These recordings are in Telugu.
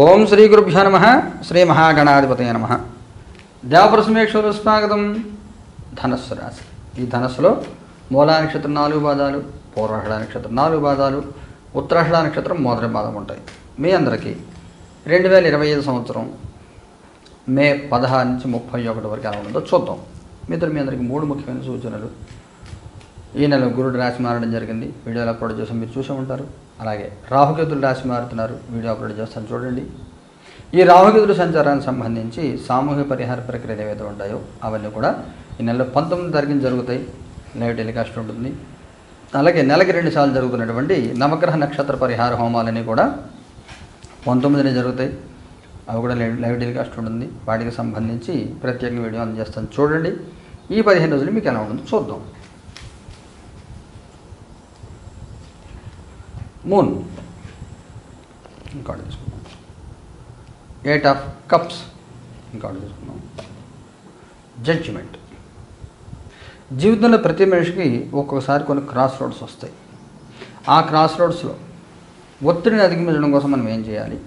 ఓం శ్రీ గురుభ్యో నమః. శ్రీ మహాగణాధిపతయ నమః. దేవప్రసమేశ్వర స్వాగతం. ధనస్సు రాశి. ఈ ధనస్సులో మూలా నక్షత్రం 4 పాదాలు, పూర్వాషాఢ నక్షత్రం 4 పాదాలు, ఉత్తరాషాఢ నక్షత్రం మొదటి పాదం ఉంటాయి. మీ అందరికీ 2025 సంవత్సరం మే 16 నుంచి 31 వరకు ఎలా ఉంటుందో చూద్దాం. మిత్రులు, మీ అందరికీ 3 ముఖ్యమైన సూచనలు. ఈ నెల గురుడు రాశి మారడం జరిగింది. వీడియోలో అప్లోడ్ చేసి మీరు చూసే ఉంటారు. అలాగే రాహుకేతులు రాశి మారుతున్నారు. వీడియో అప్లోడ్ చేస్తాను చూడండి. ఈ రాహుకేతుల సంచారానికి సంబంధించి సామూహిక పరిహార ప్రక్రియలు ఏవైతే ఉంటాయో అవన్నీ కూడా ఈ నెలలో 19 తారీఖున జరుగుతాయి. లైవ్ టెలికాస్ట్ ఉంటుంది. అలాగే నెలకి 2 సార్లు జరుగుతున్నటువంటి నవగ్రహ నక్షత్ర పరిహార హోమాలన్నీ కూడా 19నే జరుగుతాయి. అవి కూడా లైవ్ టెలికాస్ట్ ఉంటుంది. వాటికి సంబంధించి ప్రత్యేకంగా వీడియో అందజేస్తాను చూడండి. ఈ 15 రోజులు మీకు ఎలా ఉంటుందో చూద్దాం. మూన్ ఇంకోటి తీసుకున్నాం. 8 ఆఫ్ కప్స్ ఇంకోటి తీసుకున్నాం. జడ్జిమెంట్. జీవితంలో ప్రతి మనిషికి ఒక్కొక్కసారి కొన్ని క్రాస్ రోడ్స్ వస్తాయి. ఆ క్రాస్ రోడ్స్లో ఒత్తిడిని అధిగమించడం కోసం మనం ఏం చేయాలి,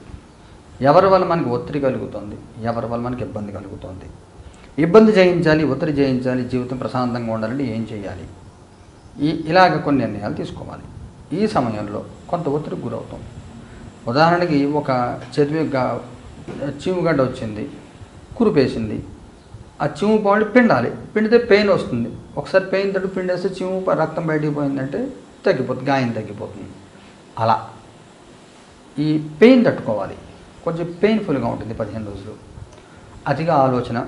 ఎవరి వల్ల మనకి ఒత్తిడి కలుగుతుంది, ఎవరి వల్ల మనకి ఇబ్బంది కలుగుతుంది, ఇబ్బంది జయించాలి, ఒత్తిడి జయించాలి, జీవితం ప్రశాంతంగా ఉండాలంటే ఏం చేయాలి, ఇలాగ కొన్ని నిర్ణయాలు తీసుకోవాలి. ఈ సమయంలో కొంత ఒత్తిడికి గురవుతాం. ఉదాహరణకి ఒక చదివి చీముగడ్డ వచ్చింది, కురిపేసింది. ఆ చీము పాలు పిండాలి. పిండితే పెయిన్ వస్తుంది. ఒకసారి పెయిన్ తోటి పిండేస్తే చీము రక్తం బయటికి పోయిందంటే తగ్గిపోతుంది, గాయం తగ్గిపోతుంది. అలా ఈ పెయిన్ తట్టుకోవాలి. కొంచెం పెయిన్ఫుల్గా ఉంటుంది 15 రోజులు. అతిగా ఆలోచన,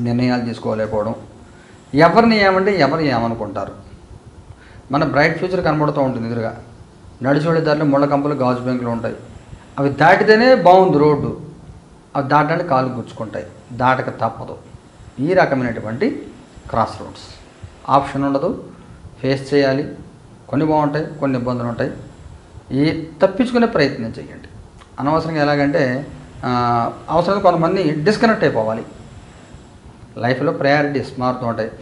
నిర్ణయాలు తీసుకోలేకపోవడం, ఎవరిని ఏమంటే ఎవరు ఏమనుకుంటారు. మన బ్రైట్ ఫ్యూచర్ కనబడుతూ ఉంటుంది ఎదురుగా. నడిచోడే దారిలో ముళ్ళ కంపలు, గాజు బ్యాంకులు ఉంటాయి. అవి దాటితేనే బాగుంది రోడ్డు. అవి దాటడానికి కాలు గుచ్చుకుంటాయి. దాటక తప్పదు. ఈ రకమైనటువంటి క్రాస్ రోడ్స్. ఆప్షన్ ఉండదు, ఫేస్ చేయాలి. కొన్ని బాగుంటాయి, కొన్ని ఇబ్బందులు ఉంటాయి. ఈ తప్పించుకునే ప్రయత్నం చేయండి. అనవసరంగా ఎలాగంటే అవసరంగా కొంతమంది డిస్కనెక్ట్ అయిపోవాలి. లైఫ్లో ప్రయారిటీస్ మారుతూ ఉంటాయి.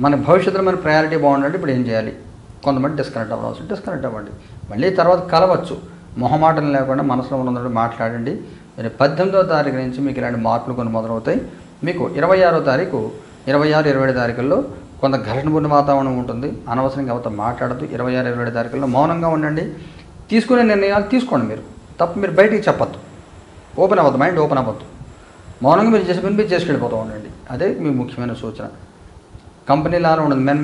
మన భవిష్యత్తులో మన ప్రయారిటీ బాగుండాలంటే ఇప్పుడు ఏం చేయాలి, కొంతమంది డిస్కనెక్ట్ అవ్వాల్సి డిస్కనెక్ట్ అవ్వండి. మళ్ళీ తర్వాత కలవచ్చు. మొహమాటం లేకుండా మనసులో ఉన్నట్టు మాట్లాడండి. మీరు 18వ తారీఖు నుంచి మీకు ఇలాంటి మార్పులు కొన్ని మొదలవుతాయి. మీకు 26వ తారీఖు, 26, 27 తారీఖుల్లో కొంత ఘర్షణపూర్ణ వాతావరణం ఉంటుంది. అనవసరంగా ఎవరితో మాట్లాడద్దు. 26, 27 తారీఖుల్లో మౌనంగా ఉండండి. తీసుకునే నిర్ణయాలు తీసుకోండి. మీరు తప్పు మీరు బయటికి చెప్పద్దు. ఓపెన్ అవ్వద్దు, మైండ్ ఓపెన్ అవ్వద్దు. మౌనంగా మీరు చేసే పని మీరు చేసుకెళ్ళిపోతూ ఉండండి. అదే మీ ముఖ్యమైన సూచన. కంపెనీలాలో ఉండదు. Men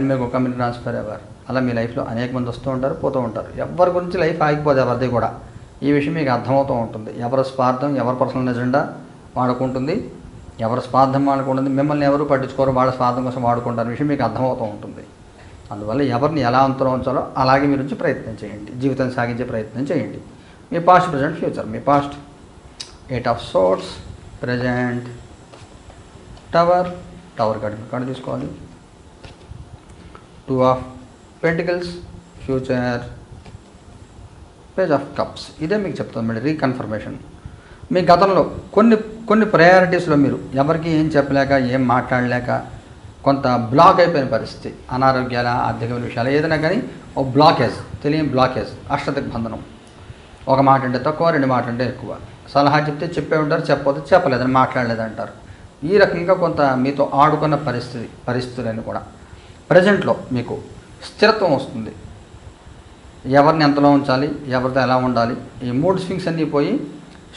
may go company transfer ever. అలా మీ లైఫ్లో అనేక మంది వస్తూ ఉంటారు, పోతూ ఉంటారు. ఎవరి గురించి లైఫ్ ఆగిపోదు, ఎవరిది కూడా. ఈ విషయం మీకు అర్థమవుతూ ఉంటుంది. ఎవరి స్వార్థం, ఎవరి పర్సనల్ ఎజెండా వాడుకుంటుంది, ఎవరి స్వార్థం వాడుకుంటుంది. మిమ్మల్ని ఎవరు పట్టించుకోరు, వాళ్ళ స్వార్థం కోసం వాడుకుంటారు. విషయం మీకు అర్థమవుతూ ఉంటుంది. అందువల్ల ఎవరిని ఎలా అంతలో ఉంచాలో అలాగే మీరు నుంచి ప్రయత్నం చేయండి. జీవితాన్ని సాగించే ప్రయత్నం చేయండి. మీ పాస్ట్, ప్రజెంట్, ఫ్యూచర్. మీ past 8 of swords, present tower card తీసుకోవాలి. 2 of pentacles, future, page of cups. ఇదే మీకు చెప్తాను మళ్ళీ రీకన్ఫర్మేషన్. మీ గతంలో కొన్ని ప్రయారిటీస్లో మీరు ఎవరికి ఏం చెప్పలేక, ఏం మాట్లాడలేక కొంత బ్లాక్ అయిపోయిన పరిస్థితి. అనారోగ్యాల, ఆర్థిక విషయాలు ఏదైనా కానీ ఒక బ్లాకేజ్, తెలియని బ్లాకేజ్, అష్టదిగ్బంధనం. ఒక మాట అంటే తక్కువ, 2 మాటలు అంటే ఎక్కువ. సలహా చెప్తే చెప్పే ఉంటారు, చెప్పకపోతే చెప్పలేదని, మాట్లాడలేదంటారు. ఈ రకంగా కొంత మీతో ఆడుకున్న పరిస్థితులన్నీ కూడా ప్రజెంట్లో మీకు స్థిరత్వం వస్తుంది. ఎవరిని ఎంతలో ఉంచాలి, ఎవరితో ఎలా ఉండాలి, ఈ 3 స్వింగ్స్ అన్నీ పోయి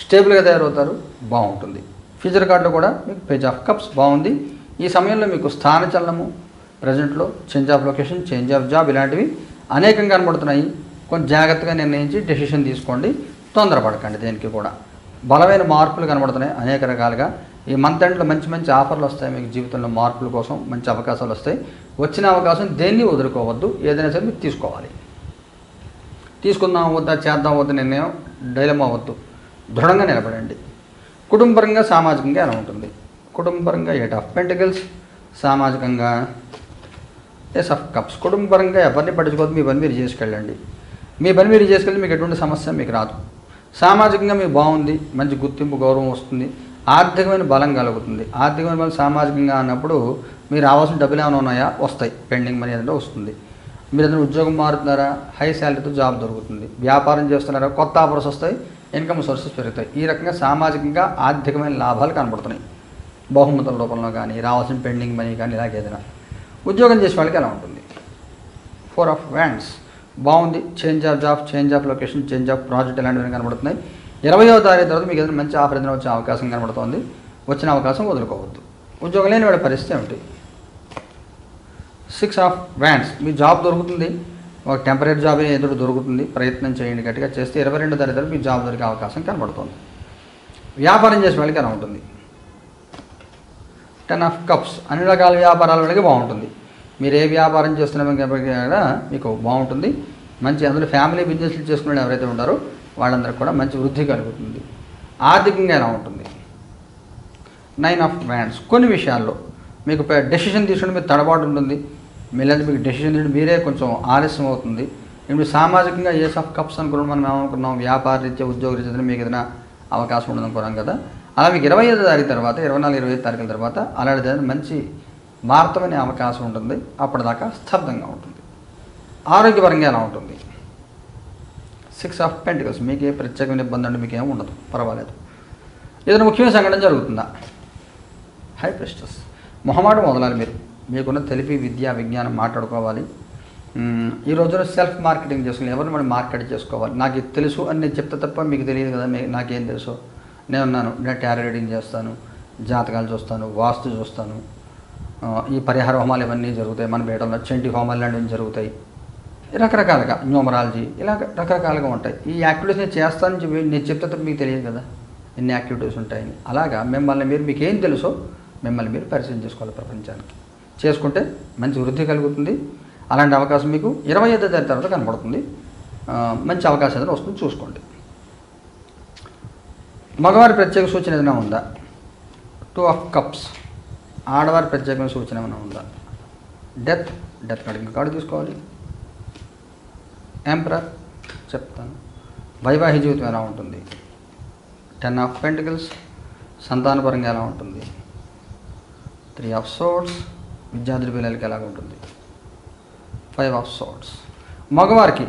స్టేబుల్గా తయారవుతారు. బాగుంటుంది. ఫ్యూచర్ కార్డులో కూడా మీకు పేజ్ ఆఫ్ కప్స్ బాగుంది. ఈ సమయంలో మీకు స్థానచలనము, ప్రజెంట్లో change of location, change of job ఇలాంటివి అనేకంగా కనబడుతున్నాయి. కొంచెం జాగ్రత్తగా నిర్ణయించి డెసిషన్ తీసుకోండి. తొందరపడకండి. దేనికి కూడా బలమైన మార్పులు కనబడుతున్నాయి అనేక రకాలుగా. ఈ మంత్ ఎండ్లో మంచి ఆఫర్లు వస్తాయి. మీకు జీవితంలో మార్పుల కోసం మంచి అవకాశాలు వస్తాయి. వచ్చిన అవకాశం దేన్ని వదులుకోవద్దు. ఏదైనా సరే మీరు తీసుకోవాలి. తీసుకుందాం వద్దా, చేద్దాం వద్ద నిర్ణయం డైలమా అవ్వద్దు. దృఢంగా నిలబడండి. కుటుంబపరంగా, సామాజికంగా ఎలా ఉంటుంది. కుటుంబపరంగా 8 ఆఫ్ పెంటికల్స్, సామాజికంగా ఏస్ ఆఫ్ కప్స్. కుటుంబపరంగా ఎవరిని పట్టించుకోవద్దు. మీ పని మీరు చేసుకెళ్ళండి. మీ పని మీరు చేసుకెళ్ళి మీకు ఎటువంటి సమస్య మీకు రాదు. సామాజికంగా మీకు బాగుంది. మంచి గుర్తింపు, గౌరవం వస్తుంది. ఆర్థికమైన బలం కలుగుతుంది. ఆర్థికమైన బలం సామాజికంగా అన్నప్పుడు మీరు రావాల్సిన డబ్బులు ఏమైనా ఉన్నాయా, వస్తాయి. పెండింగ్ మనీ ఏదంటే వస్తుంది. మీరు ఏదైనా ఉద్యోగం మారుతున్నారా, హై శాలరీతో జాబ్ దొరుకుతుంది. వ్యాపారం చేస్తున్నారా, కొత్త ఆఫర్స్ వస్తాయి. ఇన్కమ్ సోర్సెస్ పెరుగుతాయి. ఈ రకంగా సామాజికంగా ఆర్థికమైన లాభాలు కనబడుతున్నాయి. బహుమతుల రూపంలో కానీ, రావాల్సిన పెండింగ్ మనీ కానీ, ఇలాగ ఏదైనా. ఉద్యోగం చేసే వాళ్ళకి ఎలా ఉంటుంది? 4 ఆఫ్ వ్యాండ్స్ బాగుంది. Change of job, change of location, change of project ఇలాంటివి కనబడుతున్నాయి. 20వ తారీఖు తర్వాత మీకు ఏదైనా మంచి ఆఫర్ ఏదైనా వచ్చే అవకాశం కనబడుతుంది. వచ్చిన అవకాశం వదులుకోవద్దు. ఉద్యోగం లేని వాడి పరిస్థితి ఏమిటి? 6 ఆఫ్ వ్యాండ్స్ మీ జాబ్ దొరుకుతుంది. ఒక టెంపరీ జాబ్ ఎదురు దొరుకుతుంది. ప్రయత్నం చేయండి, గట్టిగా చేస్తే 22వ తారీఖు తర్వాత మీకు జాబ్ దొరికే అవకాశం కనబడుతుంది. వ్యాపారం చేసే వాళ్ళకి ఎలా ఉంటుంది? 10 ఆఫ్ కప్స్ అన్ని రకాల వ్యాపారాల వాళ్ళకి బాగుంటుంది. మీరు ఏ వ్యాపారం చేస్తున్నా మీకు బాగుంటుంది. మంచి అందులో ఫ్యామిలీ బిజినెస్లు చేసుకునే ఎవరైతే ఉంటారో వాళ్ళందరికీ కూడా మంచి వృద్ధి కలుగుతుంది. ఆర్థికంగా ఎలా ఉంటుంది? 9 ఆఫ్ వ్యాండ్స్ కొన్ని విషయాల్లో మీకు డెసిషన్ తీసుకుంటే మీరు తడబాటు ఉంటుంది. మీలాంటి మీకు డెసిషన్ తీసుకుంటే మీరే కొంచెం ఆలస్యం అవుతుంది. ఇప్పుడు సామాజికంగా ఏస్ ఆఫ్ కప్స్ అనుకున్నాం. మనం ఏమనుకున్నాం? వ్యాపార రీత్యా, ఉద్యోగ రీత్యా మీకు ఏదైనా అవకాశం ఉండదు అనుకున్నాం కదా. అలా మీకు 25వ తారీఖు తర్వాత, 24, 25 తారీఖుల తర్వాత అలాంటిది మంచి వార్తమనే అవకాశం ఉంటుంది. అప్పటిదాకా స్తబ్దంగా ఉంటుంది. ఆరోగ్యపరంగా ఎలా ఉంటుంది? 6 ఆఫ్ పెంటికల్స్ మీకు ఏ ప్రత్యేకమైన ఇబ్బంది అంటే మీకు ఏమి ఉండదు, పర్వాలేదు. ఏదైనా ముఖ్యమైన సంఘటన జరుగుతుందా? హై ప్రెస్టస్ మొహమాటం వదలాలి. మీకున్న తెలిపి, విద్య, విజ్ఞానం మాట్లాడుకోవాలి. ఈ రోజున సెల్ఫ్ మార్కెటింగ్ చేసుకుని ఎవరిని మనం మార్కెట్ చేసుకోవాలి. నాకు ఇది తెలుసు అని నేను చెప్తే తప్ప మీకు తెలియదు కదా. నాకేం తెలుసు? నేను టారో రీడింగ్ చేస్తాను, జాతకాలు చూస్తాను, వాస్తు చూస్తాను, ఈ పరిహార హోమాలు ఇవన్నీ జరుగుతాయి. మన బేటంలో చంటి హోమాలు లాంటివి జరుగుతాయి. రకరకాలుగా న్యూమరాలజీ ఇలా రకరకాలుగా ఉంటాయి. ఈ యాక్టివిటీస్ నేను చేస్తానని చెప్పి నేను చెప్తే తప్ప మీకు తెలియదు కదా ఎన్ని యాక్టివిటీస్ ఉంటాయని. అలాగా మీకు ఏం తెలుసో మిమ్మల్ని మీరు పరిచయం చేసుకోవాలి ప్రపంచానికి. చేసుకుంటే మంచి వృద్ధి కలుగుతుంది. అలాంటి అవకాశం మీకు 25వ తారీఖు తర్వాత కనబడుతుంది. మంచి అవకాశం ఏదైనా వస్తుంది, చూసుకోండి. మగవారి ప్రత్యేక సూచన ఏదైనా ఉందా? 2 ఆఫ్ కప్స్ ఆడవారి ప్రత్యేకమైన సూచన ఏమైనా ఉందా? డెత్ కార్డు ఇంకా కార్డు తీసుకోవాలి. ఎంపరర్ చెప్తాను. వైవాహిక జీవితం ఎలా ఉంటుంది? 10 ఆఫ్ పెంటికల్స్ సంతానపరంగా ఎలా ఉంటుంది? 3 ఆఫ్ సోర్డ్స్ విద్యార్థుల పిల్లలకి ఎలా ఉంటుంది? 5 ఆఫ్ సోర్డ్స్ మగవారికి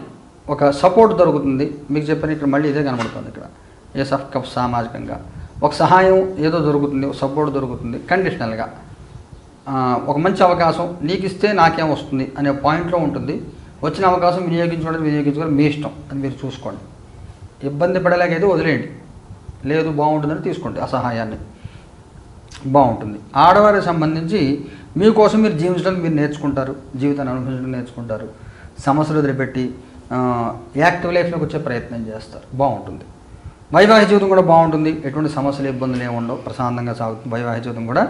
ఒక సపోర్ట్ దొరుకుతుంది. మీకు చెప్పిన ఇక్కడ మళ్ళీ ఇదే కనబడుతుంది. ఇక్కడ ఏస్ ఆఫ్ కప్స్ సామాజికంగా ఒక సహాయం ఏదో దొరుకుతుంది, ఒక సపోర్ట్ దొరుకుతుంది. కండిషనల్గా ఒక మంచి అవకాశం నీకు ఇస్తే నాకేం వస్తుంది అనే పాయింట్లో ఉంటుంది. వచ్చిన అవకాశం వినియోగించుకోవడం మీ ఇష్టం, అని మీరు చూసుకోండి. ఇబ్బంది పడలేకైతే వదిలేయండి, లేదు బాగుంటుందని తీసుకోండి. ఆ సహాయాన్ని బాగుంటుంది. ఆడవారికి సంబంధించి మీకోసం మీరు జీవించడానికి మీరు నేర్చుకుంటారు, జీవితాన్ని అనుభవించడం నేర్చుకుంటారు. సమస్యలు వదిలిపెట్టి యాక్టివ్ లైఫ్లోకి వచ్చే ప్రయత్నం చేస్తారు. బాగుంటుంది. వైవాహిక జీవితం కూడా బాగుంటుంది. ఎటువంటి సమస్యలు, ఇబ్బందులు ఏమి ఉండవు, ప్రశాంతంగా సాగుతుంది. వైవాహిక జీవితం కూడా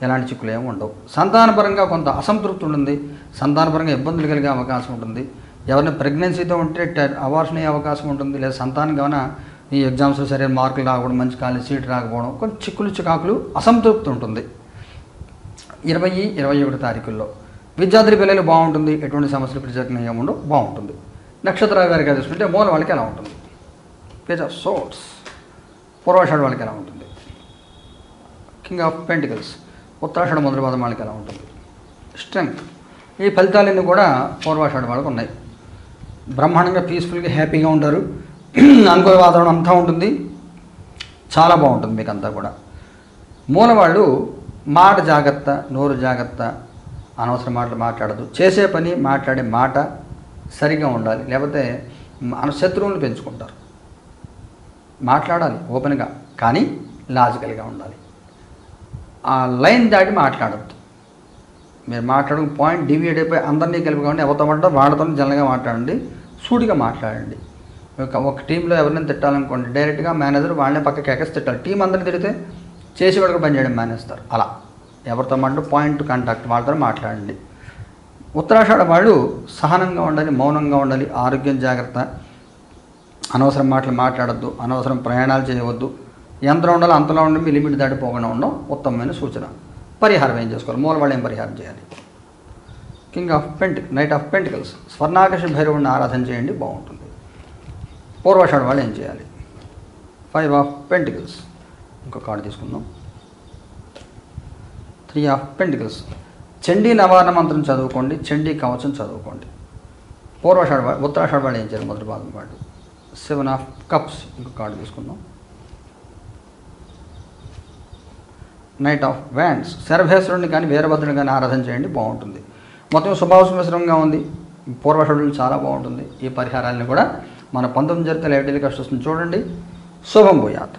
ఎలాంటి చిక్కులు ఏమి ఉండవు. సంతానపరంగా కొంత అసంతృప్తి ఉంటుంది. సంతానపరంగా ఇబ్బందులు కలిగే అవకాశం ఉంటుంది. ఎవరైనా ప్రెగ్నెన్సీతో ఉంటే అబార్షన్ అయ్యే అవకాశం ఉంటుంది. లేదా సంతానం కావున ఈ ఎగ్జామ్స్లో సరైన మార్కులు రాకపోవడం, మంచి కాలేజ్ సీట్ రాకపోవడం, కొంచెం చిక్కులు చికాకులు, అసంతృప్తి ఉంటుంది. 20, 21 తారీఖుల్లో విద్యార్థుల పిల్లలు బాగుంటుంది. ఎటువంటి సమస్యలు ప్రత్యేకంగా ఏముండవు, బాగుంటుంది. నక్షత్రాల వారికి చూసుకుంటే మూల వాళ్ళకి ఎలా ఉంటుంది? పేజ్ ఆఫ్ సోర్డ్స్ పూర్వాషాఢ వాళ్ళకి ఎలా ఉంటుంది? కింగ్ ఆఫ్ పెంటికల్స్ ఉత్తరాషాఢ మొదటి పాదం వాళ్ళకి ఎలా ఉంటుంది? స్ట్రెంగ్త్ ఈ ఫలితాలన్నీ కూడా పూర్వాషాఢ వాళ్ళకి ఉన్నాయి. బ్రహ్మాండంగా పీస్ఫుల్గా హ్యాపీగా ఉంటారు. అనుకూల వాతావరణం అంతా ఉంటుంది. చాలా బాగుంటుంది మీకు అంతా కూడా. మూల వాళ్ళు మాట జాగ్రత్త, నోరు జాగ్రత్త, అనవసర మాటలు మాట్లాడదు. చేసే పని, మాట్లాడే మాట సరిగా ఉండాలి, లేకపోతే శత్రువులను పెంచుకుంటారు. మాట్లాడాలి ఓపెన్గా, కానీ లాజికల్గా ఉండాలి. ఆ లైన్ దాటి మాట్లాడద్దు. మీరు మాట్లాడడం పాయింట్ డివియేట్ అయిపోయి అందరినీ కలిపి కావండి. ఎవరితో మాట్లాడో వాళ్ళతో జనరల్గా మాట్లాడండి, సూటిగా మాట్లాడండి. ఒక టీంలో ఎవరినైనా తిట్టాలనుకోండి, డైరెక్ట్గా మేనేజర్ వాళ్ళనే పక్కకి ఎక్కేసి తిట్టాలి. టీం అందరినీ తిడితే చేసేవాడికి పని చేయడం మానేస్తారు. అలా ఎవరితో మాట్లాడు పాయింట్ టు కాంటాక్ట్ వాళ్ళతో మాట్లాడండి. ఉత్తరాషాఢ వాళ్ళు సహనంగా ఉండాలి, మౌనంగా ఉండాలి, ఆరోగ్యం జాగ్రత్త, అనవసరం మాటలు మాట్లాడద్దు, అనవసరం ప్రయాణాలు చేయవద్దు, ఎంత ఉండాలో అంతలో ఉండి మీ లిమిట్ దాటిపోకుండా ఉండడం ఉత్తమమైన సూచన. పరిహారం ఏం చేసుకోవాలి? మూల వాళ్ళు ఏం పరిహారం చేయాలి? King of knight of pentacles స్వర్ణాకర్ష భైరవుడిని ఆరాధన చేయండి, బాగుంటుంది. పూర్వాషాఢ వాళ్ళు ఏం చేయాలి? 5 ఆఫ్ పెంటికల్స్ ఇంకో కార్డు తీసుకుందాం. 3 ఆఫ్ పెంటికల్స్ చండీ నవారణ మంత్రం చదువుకోండి, చండీ కవచం చదువుకోండి. ఉత్తరాషాఢ వాళ్ళు ఏం చేయాలి? మొదటి భాగం వాళ్ళు 7 ఆఫ్ కప్స్ ఇంకో కార్డు తీసుకుందాం. Knight of wands. శరభేశ్వరుడిని కానీ వీరభద్రుని కానీ ఆరాధన చేయండి, బాగుంటుంది. మొత్తం శుభాశుభ్రంగా ఉంది. పూర్వ షెడ్యూల్ చాలా బాగుంటుంది. ఈ పరిహారాలను కూడా మన 19 జరిగితే లైవ్ టెలికాస్ట్ వస్తుంది చూడండి. శుభం భూయాత్.